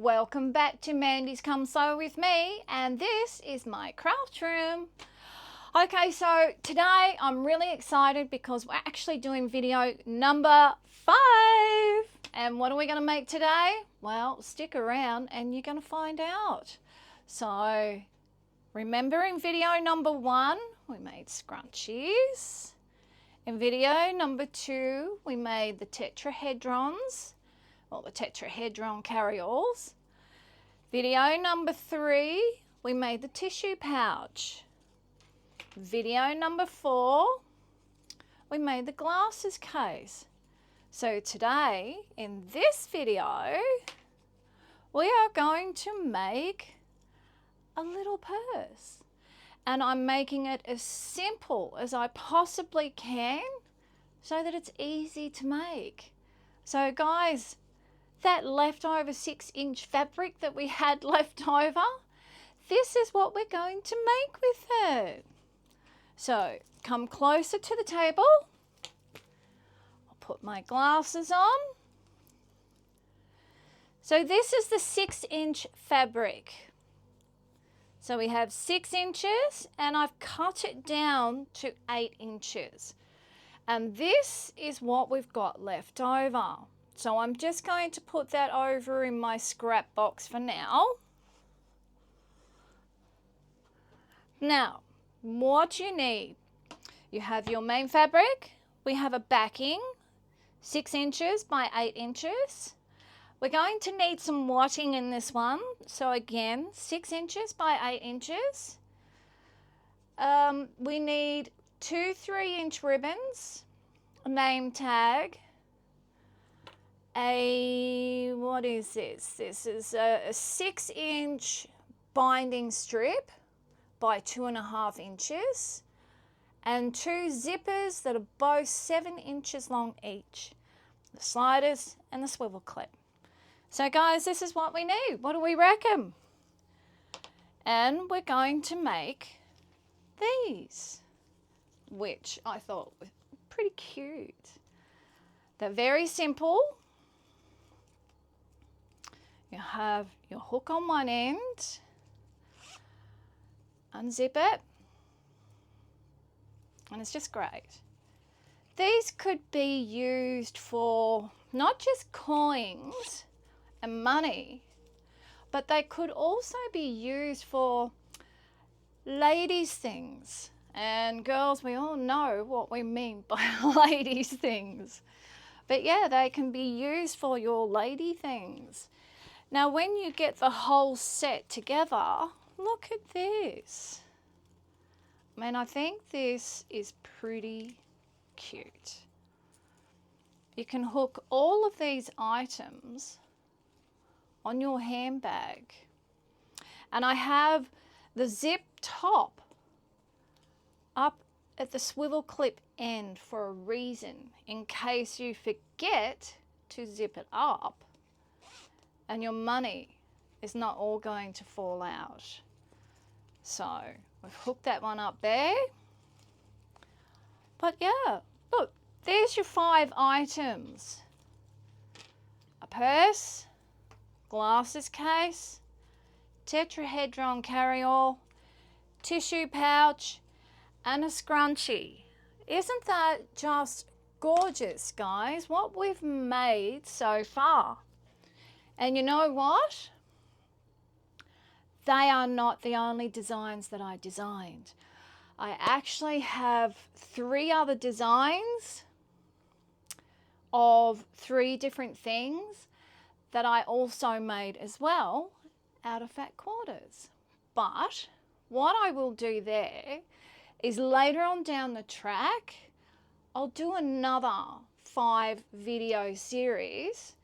Welcome back to Mandy's Come Sew With Me, and this is my craft room. Okay, so today I'm really excited because we're actually doing video number 5. And what are we going to make today? Well, stick around and you're going to find out. So remember, in video number 1 we made scrunchies. In video number 2 we made the tetrahedrons, or the tetrahedron carry-alls. Video number 3 we made the tissue pouch. Video number 4 we made the glasses case. So today, in this video, we are going to make a little purse. And I'm making it as simple as I possibly can so that it's easy to make. So guys, that leftover 6-inch fabric that we had left over, this is what we're going to make with it. So come closer to the table. I'll put my glasses on. So this is the 6-inch fabric. So we have 6 inches and I've cut it down to 8 inches. And this is what we've got left over. So I'm just going to put that over in my scrap box for now. Now, what you need, you have your main fabric. We have a backing, 6 inches by 8 inches. We're going to need some wadding in this one. So again, 6 inches by 8 inches. We need 2 3-inch ribbons, a name tag, what is this? This is a 6-inch binding strip by 2.5 inches, and 2 zippers that are both 7 inches long each, the sliders and the swivel clip. So guys, this is what we need. What do we reckon? And we're going to make these, which I thought were pretty cute. They're very simple. You have your hook on one end, unzip it, and it's just great. These could be used for not just coins and money, but they could also be used for ladies' things. And girls, we all know what we mean by ladies' things. But yeah, they can be used for your lady things. Now, when you get the whole set together, look at this. I mean, I think this is pretty cute. You can hook all of these items on your handbag. And I have the zip top up at the swivel clip end for a reason, in case you forget to zip it up and your money is not all going to fall out. So we've hooked that one up there. But yeah, look, there's your 5 items. A purse, glasses case, tetrahedron carry-all, tissue pouch, and a scrunchie. Isn't that just gorgeous, guys, what we've made so far? And you know what? They are not the only designs that I designed. I actually have 3 other designs of 3 different things that I also made as well out of fat quarters. But what I will do there is later on down the track, I'll do another 5 video series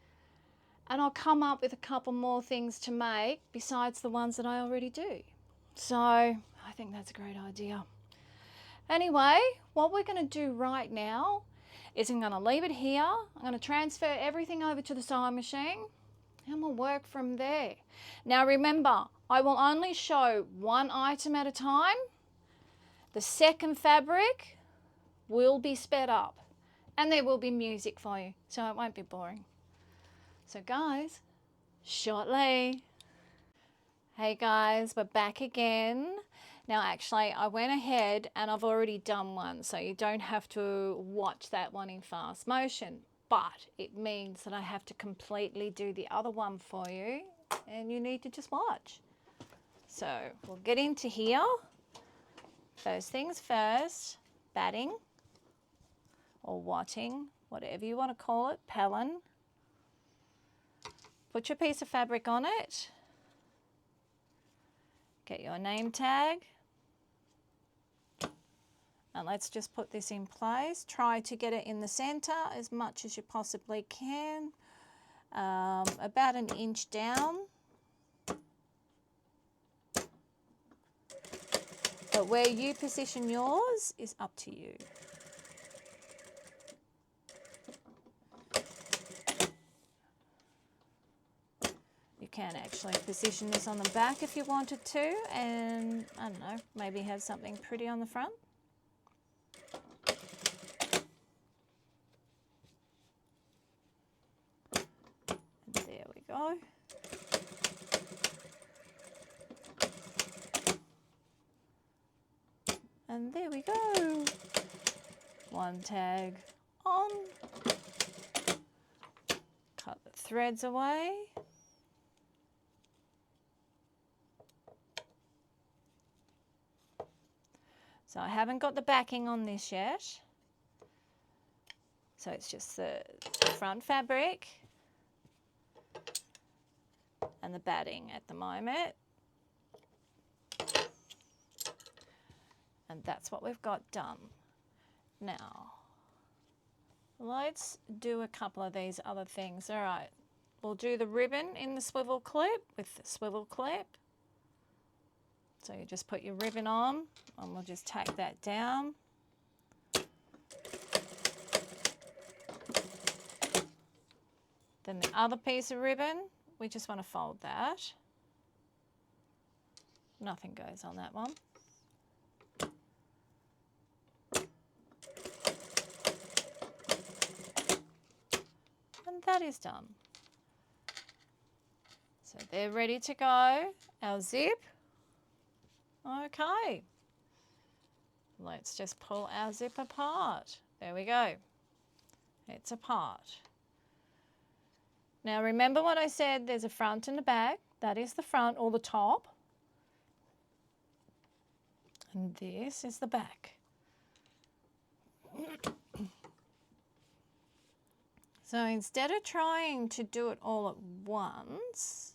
and I'll come up with a couple more things to make besides the ones that I already do. So I think that's a great idea. Anyway, what we're going to do right now is I'm going to leave it here. I'm going to transfer everything over to the sewing machine and we'll work from there. Now remember, I will only show one item at a time. The second fabric will be sped up and there will be music for you, so it won't be boring. So guys, shortly. Hey guys, we're back again. Now actually I went ahead and I've already done one, so you don't have to watch that one in fast motion, but it means that I have to completely do the other one for you and you need to just watch. So we'll get into here. First things first, batting or watting, whatever you want to call it, Pellin. Put your piece of fabric on it. Get your name tag. And let's just put this in place. Try to get it in the center as much as you possibly can. About an inch down. But where you position yours is up to you. You can actually position this on the back if you wanted to, and I don't know, maybe have something pretty on the front. And there we go. And there we go. One tag on. Cut the threads away. So I haven't got the backing on this yet. So it's just the front fabric and the batting at the moment. And that's what we've got done. Now, let's do a couple of these other things. All right, we'll do the ribbon in the swivel clip with the swivel clip. So you just put your ribbon on and we'll just tack that down. Then the other piece of ribbon, we just want to fold that. Nothing goes on that one. And that is done. So they're ready to go. Our zip. Okay. Let's just pull our zip apart. There we go. It's apart. Now remember what I said, there's a front and a back. That is the front or the top. And this is the back. So instead of trying to do it all at once,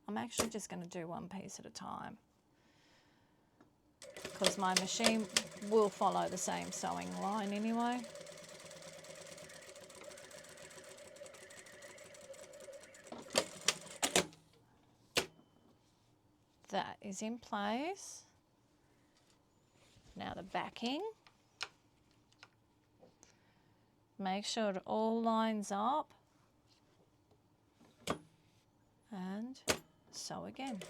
I'm actually just going to do one piece at a time, because my machine will follow the same sewing line anyway. That is in place. Now the backing. Make sure it all lines up and sew again.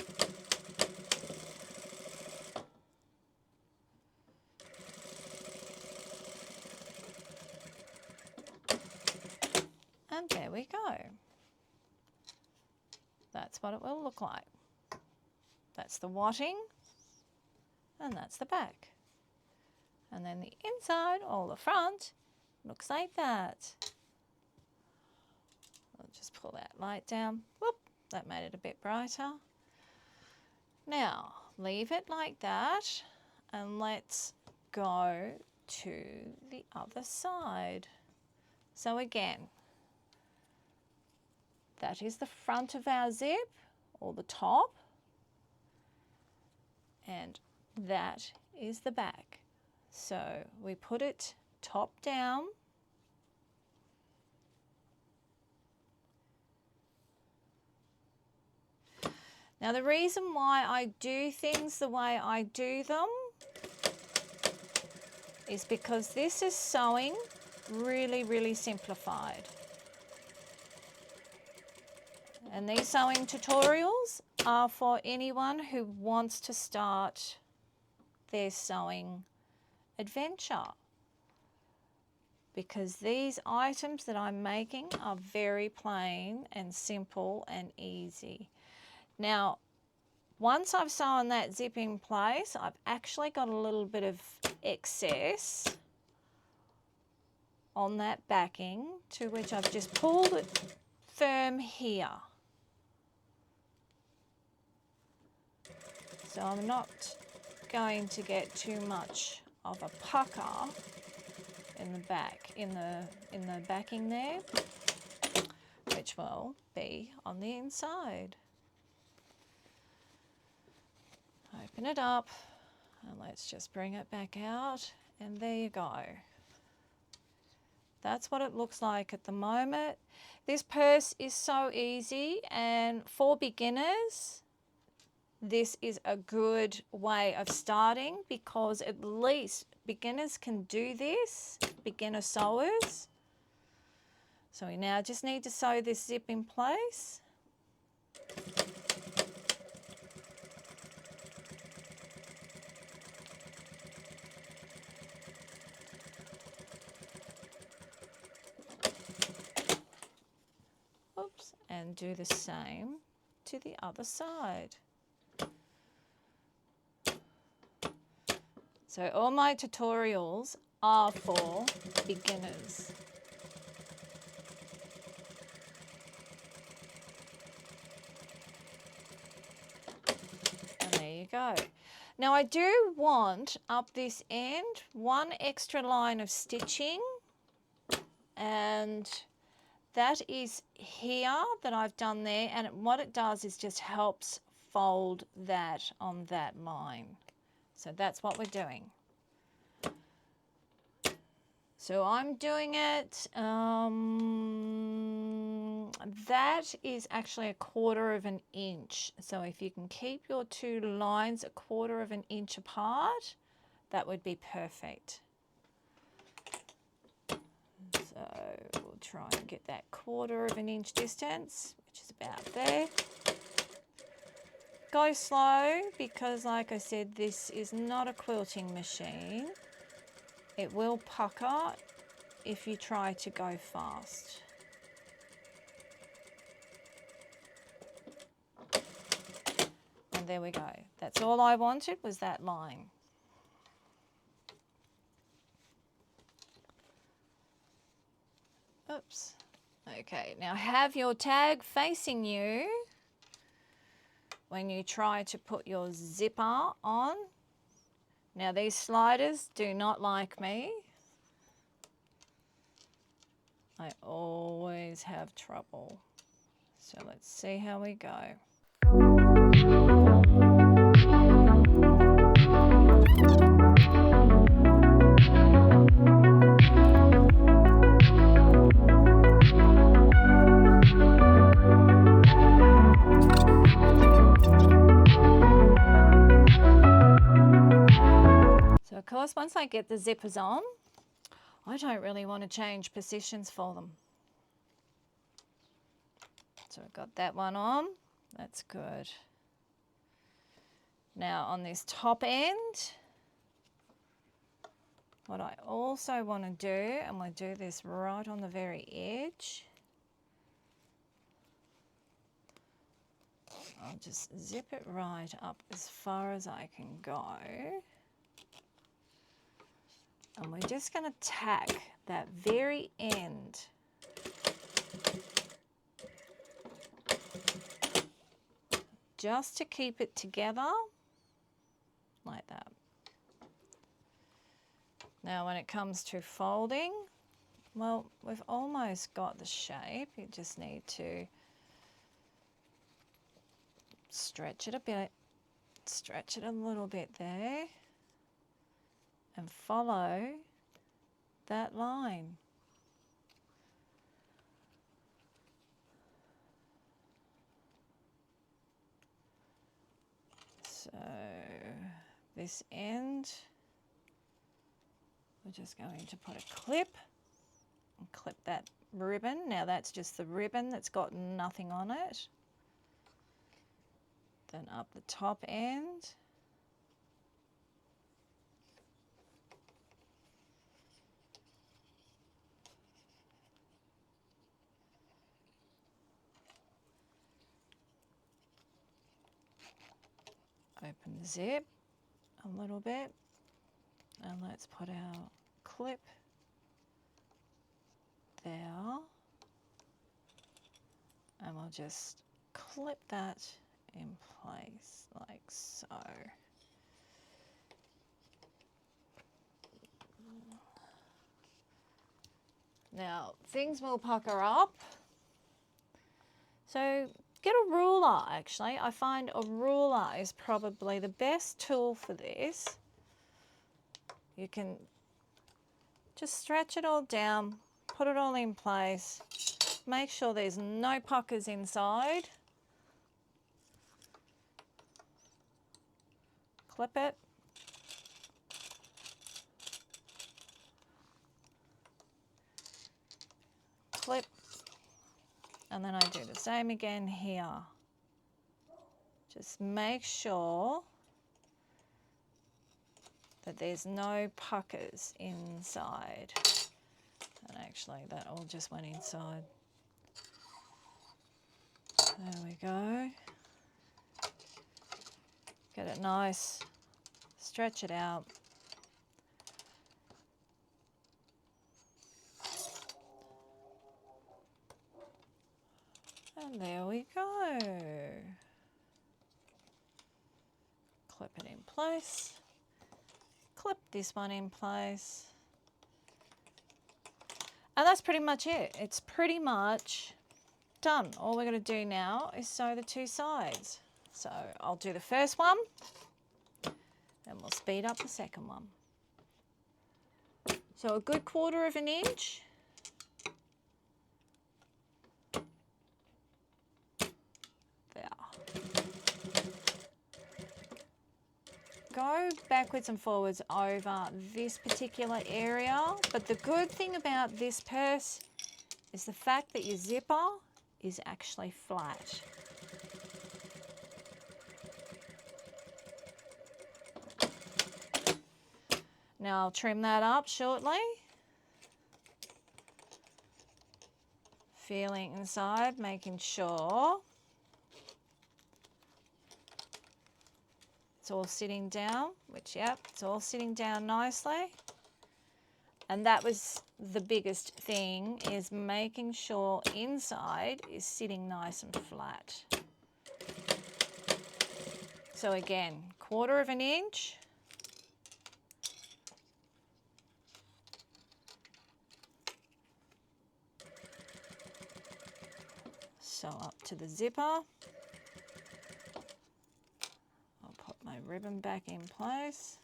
And there we go. That's what it will look like. That's the watting and that's the back. And then the inside or the front looks like that. I'll just pull that light down. Whoop, that made it a bit brighter. Now, leave it like that and let's go to the other side. So again, that is the front of our zip or the top, and that is the back. So we put it top down. Now the reason why I do things the way I do them is because this is sewing really, really simplified. And these sewing tutorials are for anyone who wants to start their sewing adventure, because these items that I'm making are very plain and simple and easy. Now, once I've sewn that zip in place, I've actually got a little bit of excess on that backing, to which I've just pulled it firm here. So I'm not going to get too much of a pucker in the back, in the backing there, which will be on the inside. Open it up and let's just bring it back out, and there you go. That's what it looks like at the moment. This purse is so easy, and for beginners, this is a good way of starting, because at least beginners can do this, beginner sewers. So we now just need to sew this zip in place. Oops, and do the same to the other side. So all my tutorials are for beginners. And there you go. Now I do want up this end one extra line of stitching, and that is here that I've done there, and what it does is just helps fold that on that line. So that's what we're doing. So I'm doing it, that is actually 1/4 of an inch. So if you can keep your two lines 1/4 of an inch apart, that would be perfect. So we'll try and get that 1/4 of an inch distance, which is about there. Go slow, because like I said, this is not a quilting machine. It will pucker if you try to go fast. And there we go. That's all I wanted, was that line. Oops. Okay, now have your tag facing you when you try to put your zipper on. Now these sliders do not like me. I always have trouble. So let's see how we go. Of course, once I get the zippers on, I don't really want to change positions for them. So I've got that one on, that's good. Now on this top end, what I also want to do, and we'll do this right on the very edge, I'll just zip it right up as far as I can go. And we're just going to tack that very end. Just to keep it together, like that. Now when it comes to folding, well, we've almost got the shape. You just need to stretch it a bit, stretch it a little bit there, and follow that line. So this end, we're just going to put a clip and clip that ribbon. Now that's just the ribbon that's got nothing on it. Then up the top end. Open the zip a little bit, and let's put our clip there, and we'll just clip that in place like so. Now things will pucker up, so get a ruler. Actually, I find a ruler is probably the best tool for this. You can just stretch it all down, put it all in place, make sure there's no puckers inside. Clip it. Clip. And then I do the same again here. Just make sure that there's no puckers inside. And actually that all just went inside. There we go. Get it nice, stretch it out. And there we go. Clip it in place. Clip this one in place. And that's pretty much it. It's pretty much done. All we're going to do now is sew the two sides. So I'll do the first one, and we'll speed up the second one. So a good 1/4 inch. Go backwards and forwards over this particular area, but the good thing about this purse is the fact that your zipper is actually flat. Now I'll trim that up shortly. Feeling inside, making sure it's all sitting down, which, yep, it's all sitting down nicely. And that was the biggest thing, is making sure inside is sitting nice and flat. So again, 1/4 inch. Sew up to the zipper. My ribbon back in place.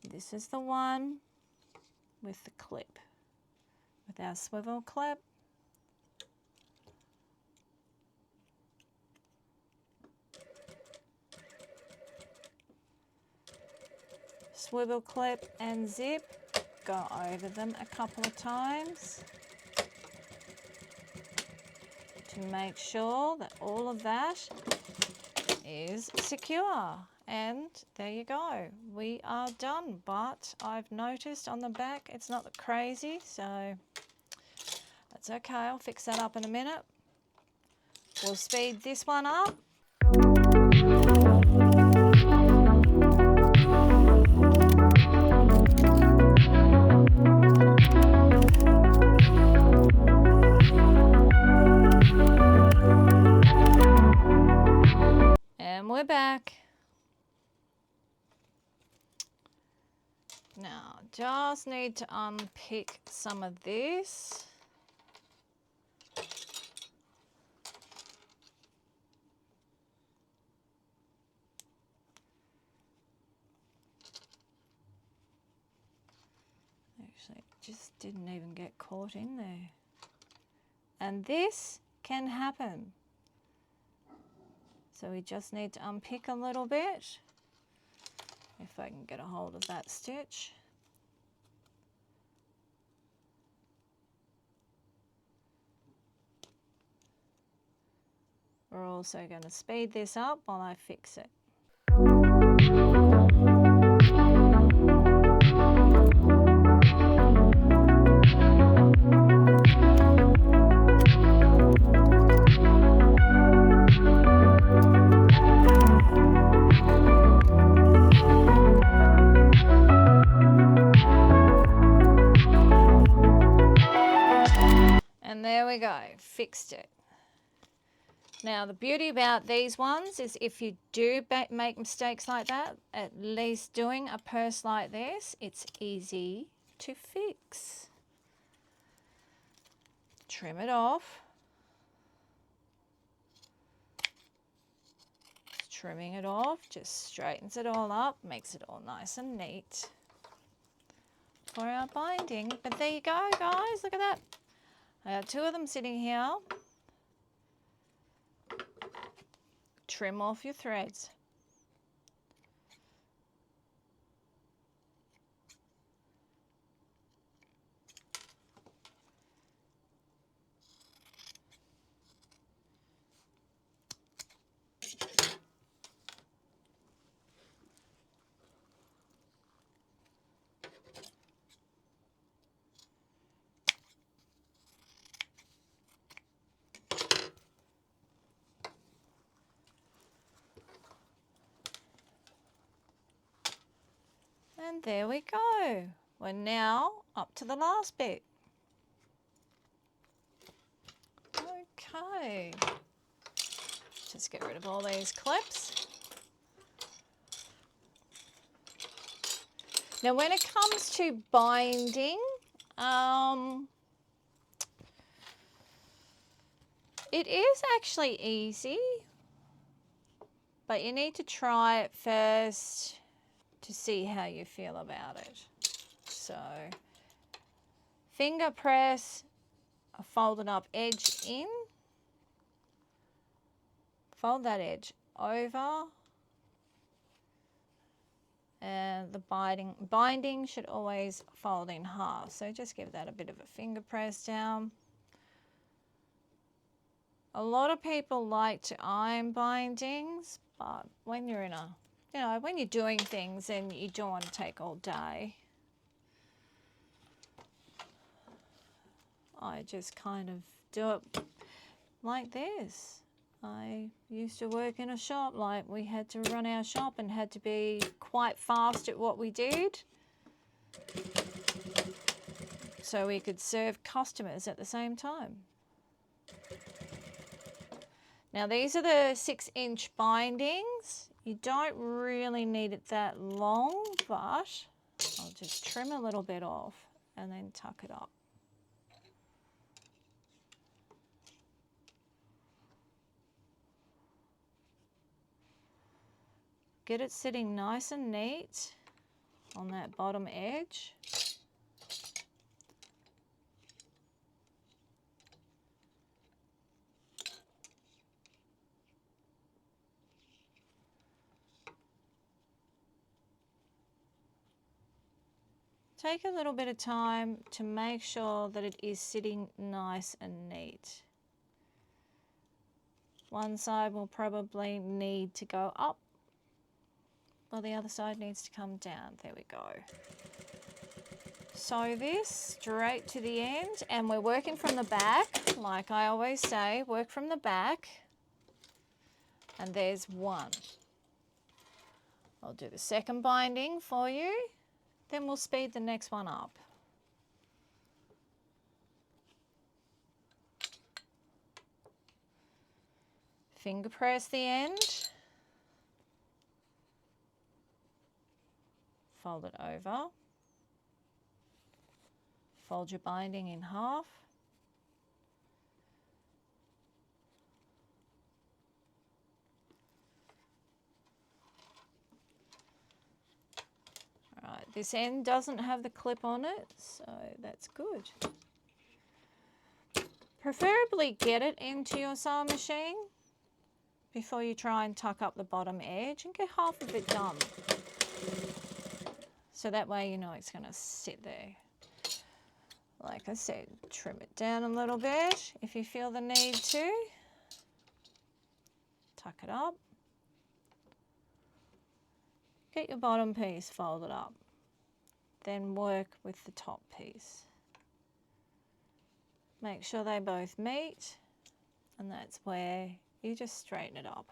This is the one with the clip, with our swivel clip. Swivel clip and zip, go over them a couple of times to make sure that all of that is secure. And there you go, we are done. But I've noticed on the back it's not crazy, so that's okay. I'll fix that up in a minute. We'll speed this one up. We're back. Now, just need to unpick some of this. Actually, it just didn't even get caught in there. And this can happen. So we just need to unpick a little bit, if I can get a hold of that stitch. We're also going to speed this up while I fix it. And there we go, fixed it. Now the beauty about these ones is if you do make mistakes like that, at least doing a purse like this, it's easy to fix. Trim it off. Trimming it off just straightens it all up, makes it all nice and neat for our binding. But there you go, guys, look at that. I got two of them sitting here. Trim off your threads. And there we go. We're now up to the last bit. Okay. Just get rid of all these clips. Now when it comes to binding, it is actually easy, but you need to try it first to see how you feel about it. So finger press a folded up edge in, fold that edge over, and the binding should always fold in half. So just give that a bit of a finger press down. A lot of people like to iron bindings, but when you're in a when you're doing things and you don't want to take all day, I just kind of do it like this. I used to work in a shop, like we had to run our shop and had to be quite fast at what we did so we could serve customers at the same time. Now these are the 6-inch bindings. You don't really need it that long, but I'll just trim a little bit off and then tuck it up. Get it sitting nice and neat on that bottom edge. Take a little bit of time to make sure that it is sitting nice and neat. One side will probably need to go up, while the other side needs to come down. There we go. Sew this straight to the end, and we're working from the back. Like I always say, work from the back. And there's one. I'll do the second binding for you. Then we'll speed the next one up. Finger press the end. Fold it over. Fold your binding in half. Right, this end doesn't have the clip on it, so that's good. Preferably get it into your sewing machine before you try and tuck up the bottom edge, and get half of it done. So that way you know it's going to sit there. Like I said, trim it down a little bit if you feel the need to. Tuck it up. Get your bottom piece folded up. Then work with the top piece. Make sure they both meet, and that's where you just straighten it up.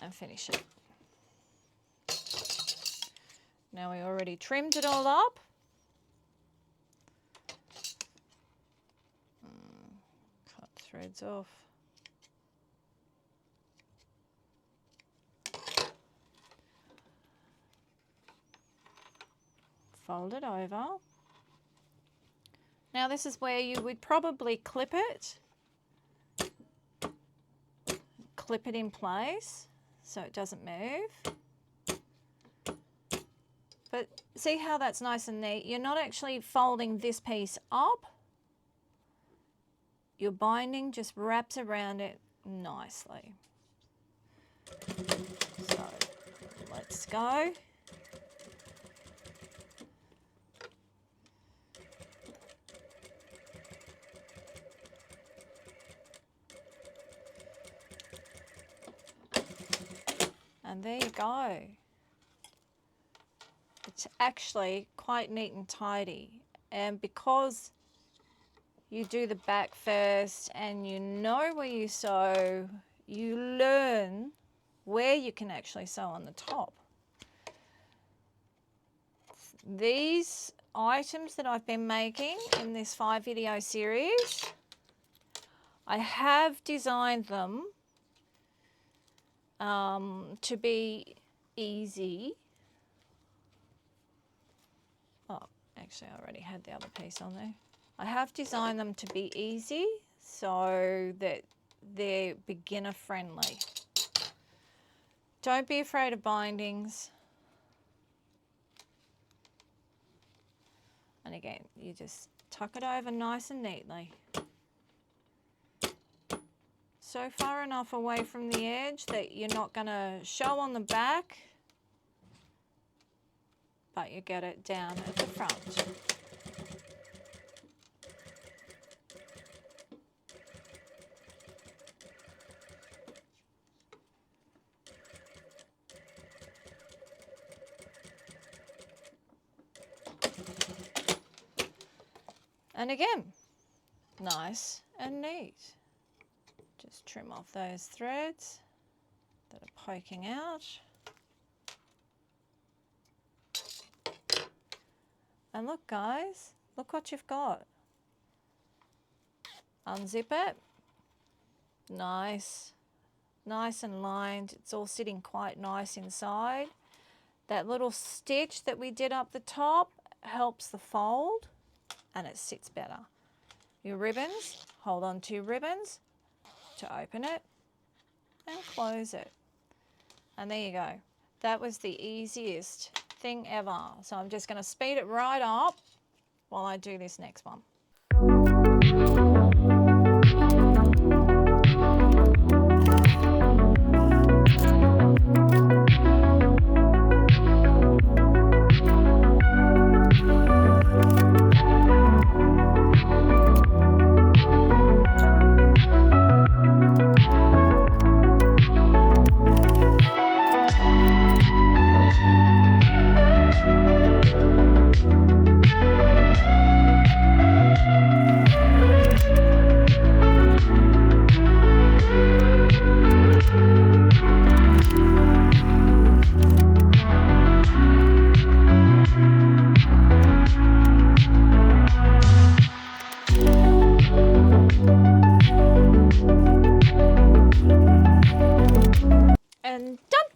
And finish it. Now we already trimmed it all up. Cut threads off. Fold it over. Now this is where you would probably clip it. Clip it in place so it doesn't move. But see how that's nice and neat? You're not actually folding this piece up. Your binding just wraps around it nicely. So let's go. And there you go. It's actually quite neat and tidy. And because you do the back first and you know where you sew, you learn where you can actually sew on the top. These items that I've been making in this 5-video series, I have designed them to be easy. Oh, actually I already had the other piece on there. I have designed them to be easy so that they're beginner friendly. Don't be afraid of bindings. And again, you just tuck it over nice and neatly. So far enough away from the edge that you're not going to show on the back, but you get it down at the front. And again, nice and neat. Just trim off those threads that are poking out. And look guys, look what you've got. Unzip it. Nice. Nice and lined. It's all sitting quite nice inside. That little stitch that we did up the top helps the fold and it sits better. Your ribbons, hold on to your ribbons to open it and close it. And there you go. That was the easiest thing ever. So I'm just going to speed it right up while I do this next one.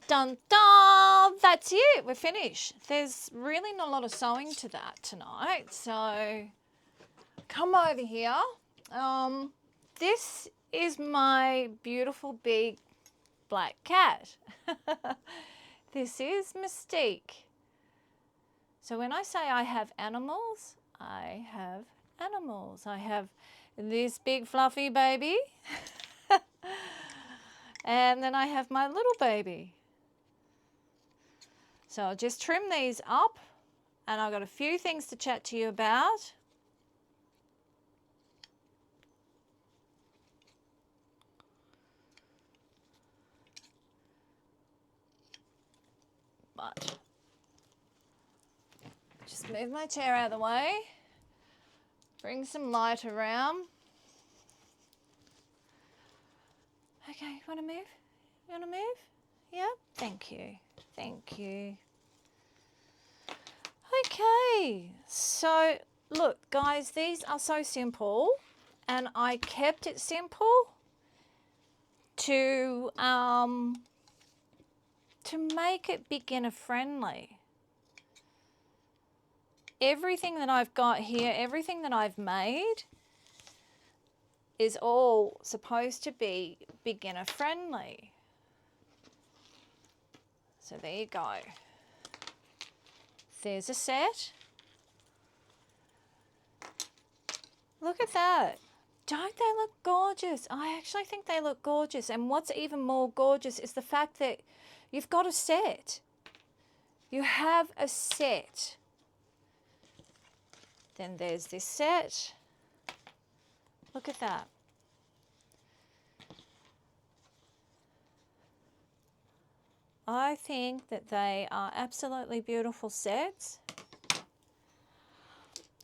Dun, dun, that's it, we're finished. There's really not a lot of sewing to that tonight, so come over here. This is my beautiful big black cat. This is Mystique. So when I say I have animals, I have animals. I have this big fluffy baby and then I have my little baby. So I'll just trim these up and I've got a few things to chat to you about. But just move my chair out of the way, bring some light around. Okay, you want to move? You want to move? Yep, thank you. Thank you. Okay, so look guys, these are so simple and I kept it simple to make it beginner friendly. Everything that I've got here, everything that I've made is all supposed to be beginner friendly. So there you go. There's a set. Look at that. Don't they look gorgeous? I actually think they look gorgeous. And what's even more gorgeous is the fact that you've got a set. You have a set. Then there's this set. Look at that. I think that they are absolutely beautiful sets.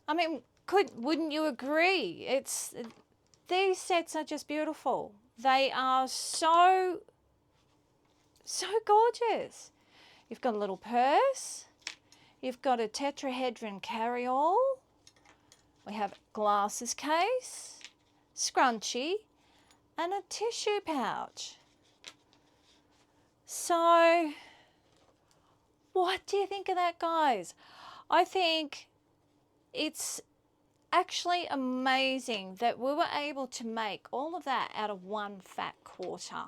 I mean, wouldn't you agree? These sets are just beautiful. They are so gorgeous. You've got a little purse. You've got a tetrahedron carry-all. We have glasses case, scrunchie, and a tissue pouch. So, what do you think of that, guys? I think it's actually amazing that we were able to make all of that out of one fat quarter.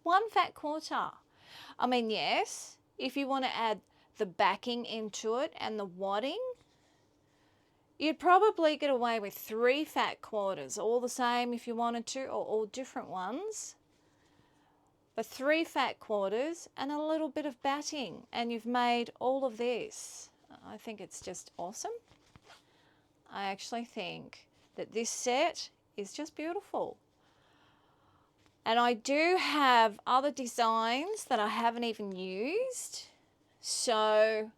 One fat quarter. I mean, yes, if you want to add the backing into it and the wadding, you'd probably get away with 3 fat quarters, all the same if you wanted to, or all different ones. But 3 fat quarters and a little bit of batting, and you've made all of this. I think it's just awesome. I actually think that this set is just beautiful. And I do have other designs that I haven't even used. So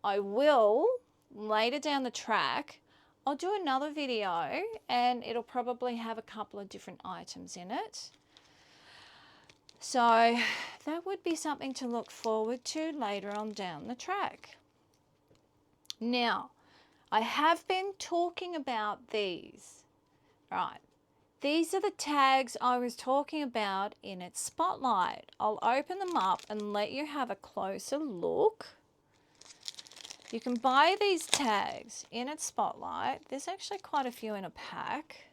I will, later down the track, I'll do another video and it'll probably have a couple of different items in it. So that would be something to look forward to later on down the track. Now, I have been talking about these. Right. These are the tags I was talking about in its spotlight. I'll open them up and let you have a closer look. You can buy these tags in its spotlight. There's actually quite a few in a pack.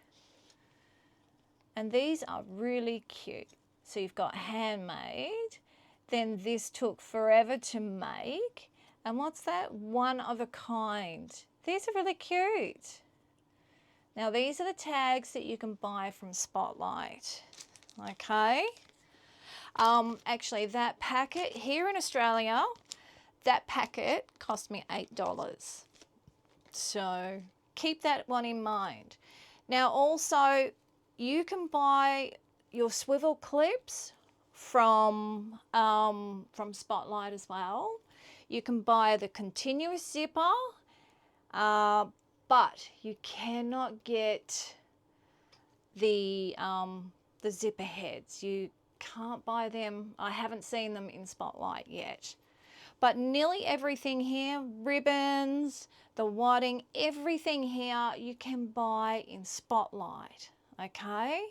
And these are really cute. So you've got handmade. Then this took forever to make. And what's that? One of a kind. These are really cute. Now these are the tags that you can buy from Spotlight. Okay. Actually that packet here in Australia, that packet cost me $8. So keep that one in mind. Now also you can buy your swivel clips from Spotlight as well. You can buy the continuous zipper, but you cannot get the zipper heads. You can't buy them. I haven't seen them in Spotlight yet. But nearly everything here, ribbons, the wadding, everything here you can buy in Spotlight, okay?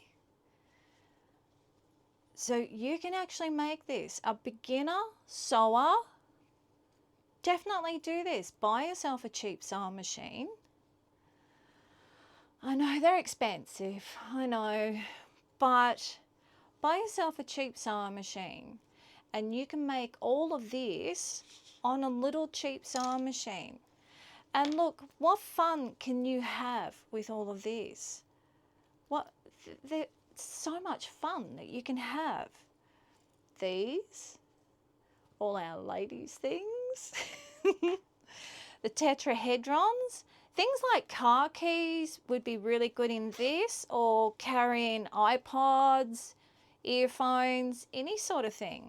So you can actually make this. A beginner sewer, definitely do this. Buy yourself a cheap sewing machine. I know they're expensive, I know, but buy yourself a cheap sewing machine and you can make all of this on a little cheap sewing machine. And look, what fun can you have with all of this? There's so much fun that you can have. These, all our ladies' things, the tetrahedrons. Things like car keys would be really good in this, or carrying iPods, earphones, any sort of thing.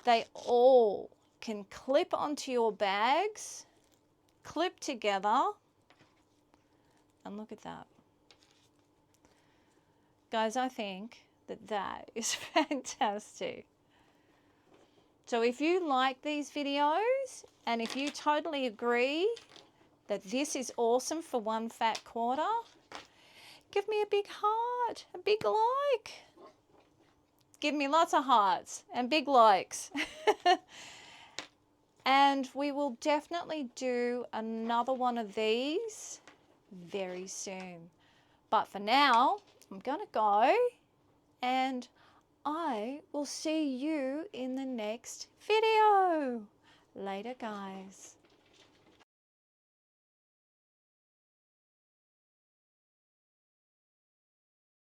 They all can clip onto your bags, clip together, and look at that. Guys, I think that that is fantastic. So if you like these videos and if you totally agree that this is awesome for one fat quarter, give me a big heart, a big like. Give me lots of hearts and big likes. And we will definitely do another one of these very soon. But for now, I'm going to go, and I will see you in the next video. Later, guys.